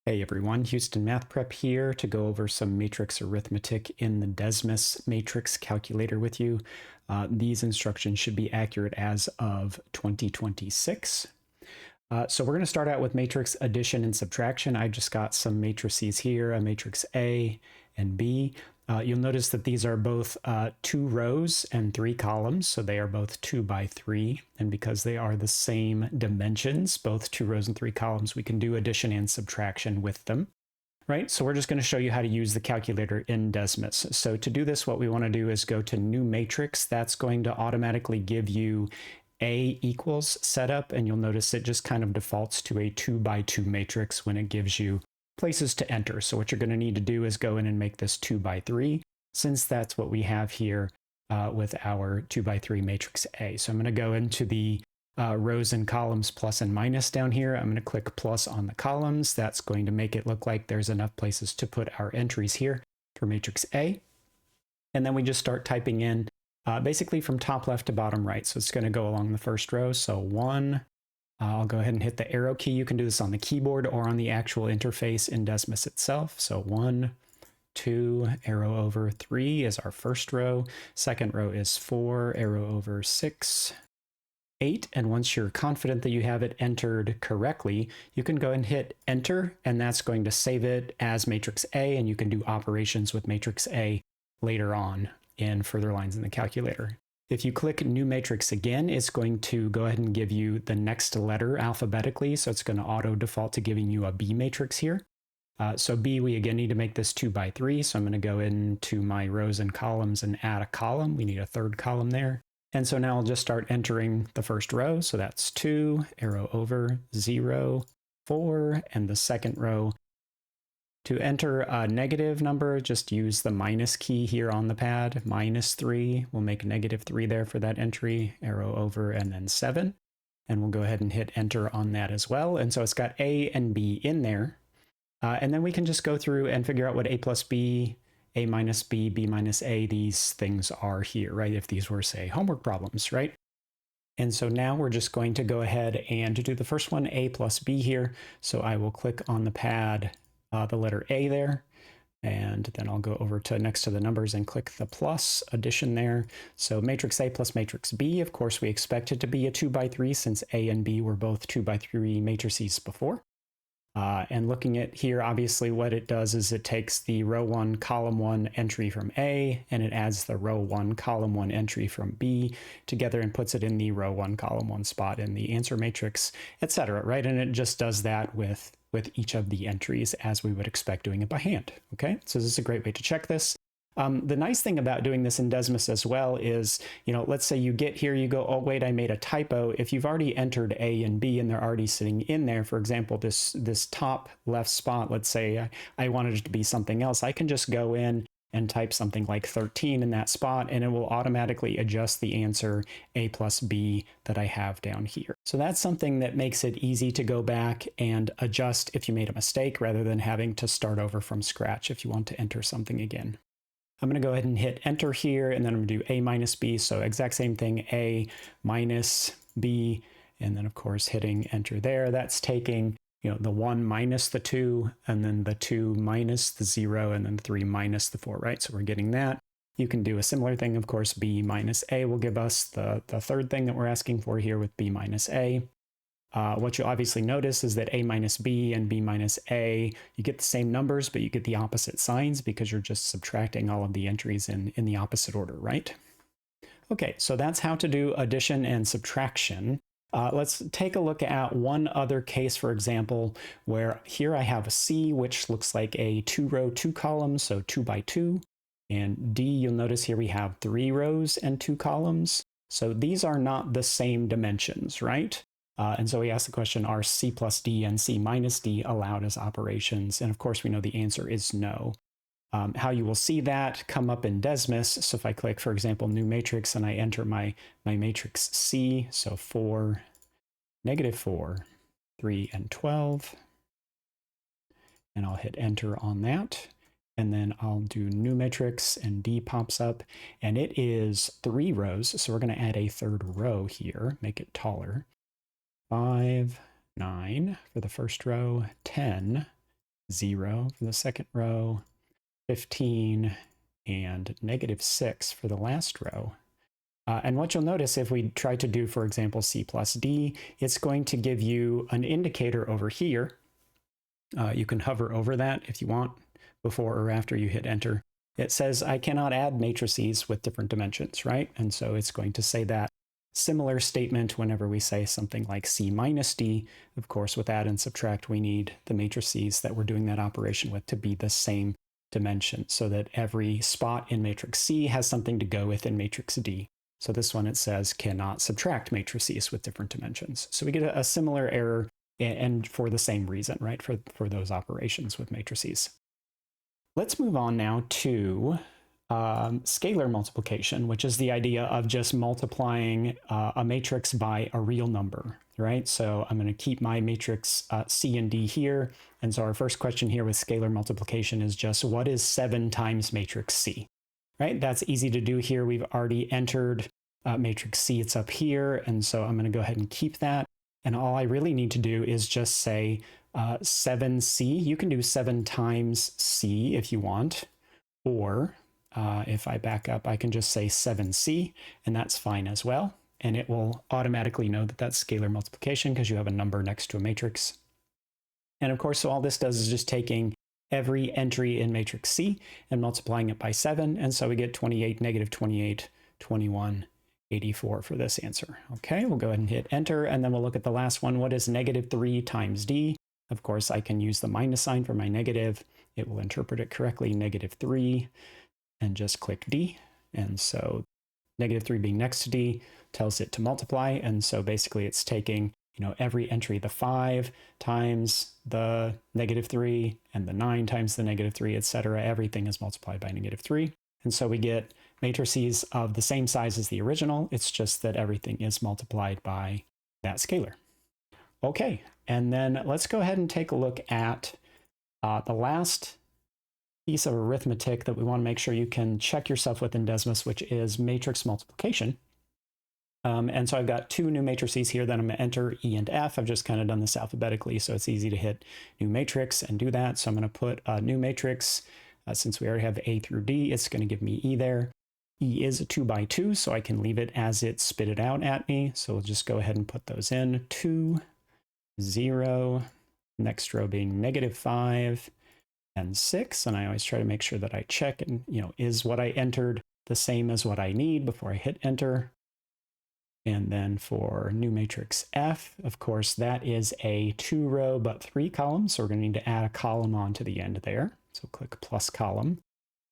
Hey everyone, Houston Math Prep here to go over some matrix arithmetic in the Desmos matrix calculator with you. These instructions should be accurate as of 2026. So we're going to start out with matrix addition and subtraction. I just got some matrices here, a matrix A and B. You'll notice that these are both 2 rows and 3 columns, so they are both 2 by 3. And because they are the same dimensions, both 2 rows and 3 columns, we can do addition and subtraction with them. Right, so we're just going to show you how to use the calculator in Desmos. So to do this, what we want to do is go to New Matrix. That's going to automatically give you A equals setup, and you'll notice it just kind of defaults to a 2 by 2 matrix when it gives you places to enter. So what you're going to need to do is go in and make this 2 by 3, since that's what we have here with our 2 by 3 matrix A. So I'm going to go into the rows and columns plus and minus down here. I'm going to click plus on the columns. That's going to make it look like there's enough places to put our entries here for matrix A. And then we just start typing in basically from top left to bottom right. So it's going to go along the first row. So 1, I'll go ahead and hit the arrow key. You can do this on the keyboard or on the actual interface in Desmos itself. So 1, 2, arrow over 3 is our first row. Second row is 4, arrow over 6, 8. And once you're confident that you have it entered correctly, you can go and hit enter, and that's going to save it as matrix A, and you can do operations with matrix A later on in further lines in the calculator. If you click New Matrix again, it's going to go ahead and give you the next letter alphabetically, so it's going to auto default to giving you a B matrix here. So B, we again need to make this 2 by 3, so I'm going to go into my rows and columns and add a column. We need a third column there. And so now I'll just start entering the first row, so that's 2, arrow over, 0, 4, and the second row. To enter a negative number, just use the minus key here on the pad, -3. We'll make -3 there for that entry, arrow over, and then 7. And we'll go ahead and hit enter on that as well. And so it's got A and B in there. And then we can just go through and figure out what A plus B, A minus B, B minus A, these things are here, right? If these were, say, homework problems, right? And so now we're just going to go ahead and do the first one, A plus B here. So I will click on the pad, the letter A there, and then I'll go over to next to the numbers and click the plus addition there. So matrix A plus matrix B, of course, we expect it to be a 2 by 3 since A and B were both 2 by 3 matrices before. And looking at here, obviously what it does is it takes the row 1, column 1 entry from A, and it adds the row 1, column 1 entry from B together and puts it in the row 1, column 1 spot in the answer matrix, etc. Right? And it just does that with each of the entries as we would expect doing it by hand. Okay, so this is a great way to check this. The nice thing about doing this in Desmos as well is, let's say you get here, you go, oh, wait, I made a typo. If you've already entered A and B and they're already sitting in there, for example, this top left spot, let's say I wanted it to be something else, I can just go in and type something like 13 in that spot, and it will automatically adjust the answer A plus B that I have down here. So that's something that makes it easy to go back and adjust if you made a mistake rather than having to start over from scratch if you want to enter something again. I'm going to go ahead and hit enter here, and then I'm going to do A minus B. So exact same thing, A minus B, and then of course hitting enter there. That's taking the 1 minus the 2, and then the 2 minus the 0, and then the 3 minus the 4, right? So we're getting that. You can do a similar thing, of course. B minus A will give us the third thing that we're asking for here with B minus A. What you'll obviously notice is that A minus B and B minus A, you get the same numbers, but you get the opposite signs because you're just subtracting all of the entries in the opposite order, right? Okay, so that's how to do addition and subtraction. Let's take a look at one other case, for example, where here I have a C, which looks like a 2 row, 2 columns, so 2 by 2. And D, you'll notice here we have 3 rows and 2 columns. So these are not the same dimensions, right? And so we ask the question, are C plus D and C minus D allowed as operations? And of course, we know the answer is no. How you will see that come up in Desmos. So if I click, for example, new matrix, and I enter my matrix C, so 4, -4, 3, and 12, and I'll hit enter on that. And then I'll do new matrix, and D pops up, and it is 3 rows. So we're going to add a third row here, make it taller. 5, 9 for the first row, 10, 0 for the second row, 15, and -6 for the last row. And what you'll notice if we try to do, for example, C plus D, it's going to give you an indicator over here. You can hover over that if you want, before or after you hit enter. It says I cannot add matrices with different dimensions, right? And so it's going to say that. Similar statement whenever we say something like C minus D. Of course, with add and subtract, we need the matrices that we're doing that operation with to be the same dimension, so that every spot in matrix C has something to go with in matrix D. So this one, it says cannot subtract matrices with different dimensions. So we get a similar error, and for the same reason, right? For those operations with matrices. Let's move on now to scalar multiplication, which is the idea of just multiplying a matrix by a real number, right? So I'm going to keep my matrix C and D here. And so our first question here with scalar multiplication is just, what is 7 times matrix C, right? That's easy to do here. We've already entered matrix C. It's up here. And so I'm going to go ahead and keep that. And all I really need to do is just say 7C. You can do 7 times C if you want, or if I back up, I can just say 7C, and that's fine as well. And it will automatically know that that's scalar multiplication because you have a number next to a matrix. And of course, so all this does is just taking every entry in matrix C and multiplying it by 7. And so we get 28, -28, 21, 84 for this answer. Okay, we'll go ahead and hit enter, and then we'll look at the last one. What is -3 times D? Of course, I can use the minus sign for my negative. It will interpret it correctly, -3, and just click D. And so -3 being next to D tells it to multiply. And so basically it's taking, every entry, the 5 times the -3 and the 9 times the -3, etc. Everything is multiplied by -3. And so we get matrices of the same size as the original. It's just that everything is multiplied by that scalar. Okay, and then let's go ahead and take a look at the last piece of arithmetic that we want to make sure you can check yourself with in Desmos, which is matrix multiplication. And so I've got 2 new matrices here that I'm going to enter, E and F. I've just kind of done this alphabetically, so it's easy to hit new matrix and do that. So I'm going to put a new matrix. Since we already have A through D, it's going to give me E there. E is a 2 by 2, so I can leave it as it spit it out at me. So we'll just go ahead and put those in. 2, 0, next row being -5, and 6. And I always try to make sure that I check and, is what I entered the same as what I need before I hit enter. And then for new matrix F, of course, that is a 2-row but 3 columns. So we're going to need to add a column onto the end there. So click plus column.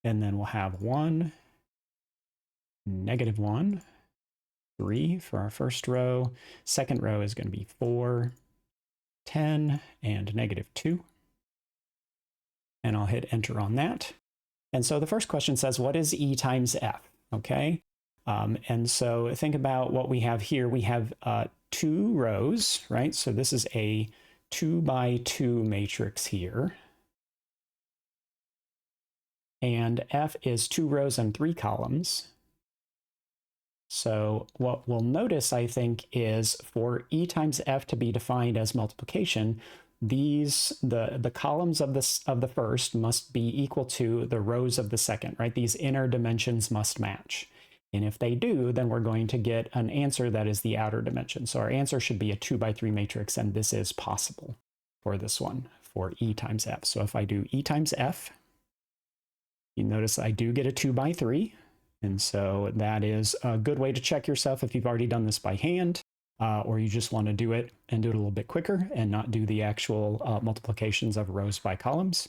And then we'll have 1, -1, 3 for our first row. Second row is going to be 4, 10, and -2. And I'll hit enter on that. And so the first question says, what is E times F? Okay. And so think about what we have here. We have 2 rows, right? So this is a 2 by 2 matrix here. And F is 2 rows and 3 columns. So what we'll notice, I think, is for E times F to be defined as multiplication, the columns of the first must be equal to the rows of the second, right? These inner dimensions must match. And if they do, then we're going to get an answer that is the outer dimension. So our answer should be a 2 by 3 matrix, and this is possible for this one, for E times F. So if I do E times F, you notice I do get a 2 by 3. And so that is a good way to check yourself if you've already done this by hand, or you just want to do it and do it a little bit quicker and not do the actual multiplications of rows by columns.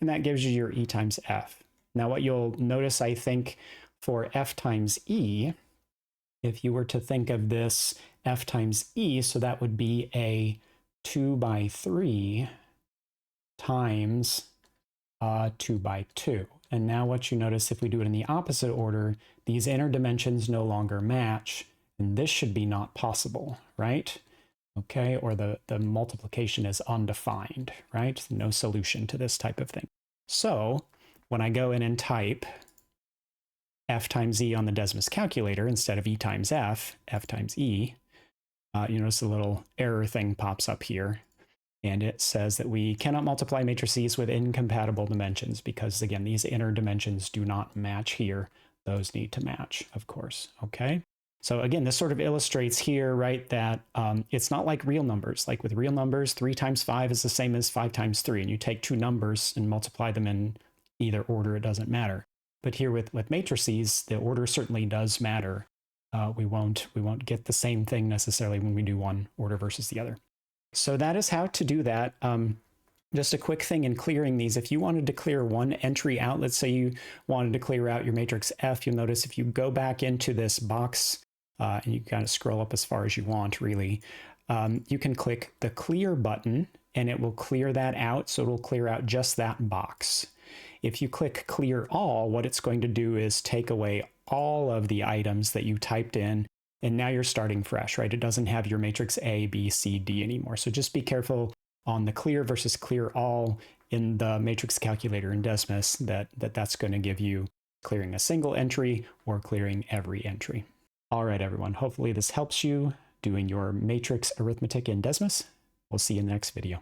And that gives you your E times F. Now what you'll notice, I think, for F times E, if you were to think of this F times E, so that would be a 2 by 3 times 2 by 2. And now what you notice, if we do it in the opposite order, these inner dimensions no longer match, and this should be not possible, right? Okay, or the multiplication is undefined, right? No solution to this type of thing. So when I go in and type F times E on the Desmos calculator instead of E times F, F times E, you notice a little error thing pops up here. And it says that we cannot multiply matrices with incompatible dimensions because, again, these inner dimensions do not match here. Those need to match, of course, okay? So again, this sort of illustrates here, right, that it's not like real numbers. Like with real numbers, 3 times 5 is the same as 5 times 3, and you take two numbers and multiply them in either order, it doesn't matter. But here with matrices, the order certainly does matter. We won't get the same thing necessarily when we do one order versus the other. So that is how to do that. Just a quick thing in clearing these, if you wanted to clear one entry out, let's say you wanted to clear out your matrix F, you'll notice if you go back into this box, and you kind of scroll up as far as you want, really, you can click the clear button and it will clear that out. So it'll clear out just that box. If you click clear all, what it's going to do is take away all of the items that you typed in, and now you're starting fresh, right? It doesn't have your matrix A, B, C, D anymore. So just be careful on the clear versus clear all in the matrix calculator in Desmos that's going to give you clearing a single entry or clearing every entry. All right, everyone. Hopefully this helps you doing your matrix arithmetic in Desmos. We'll see you in the next video.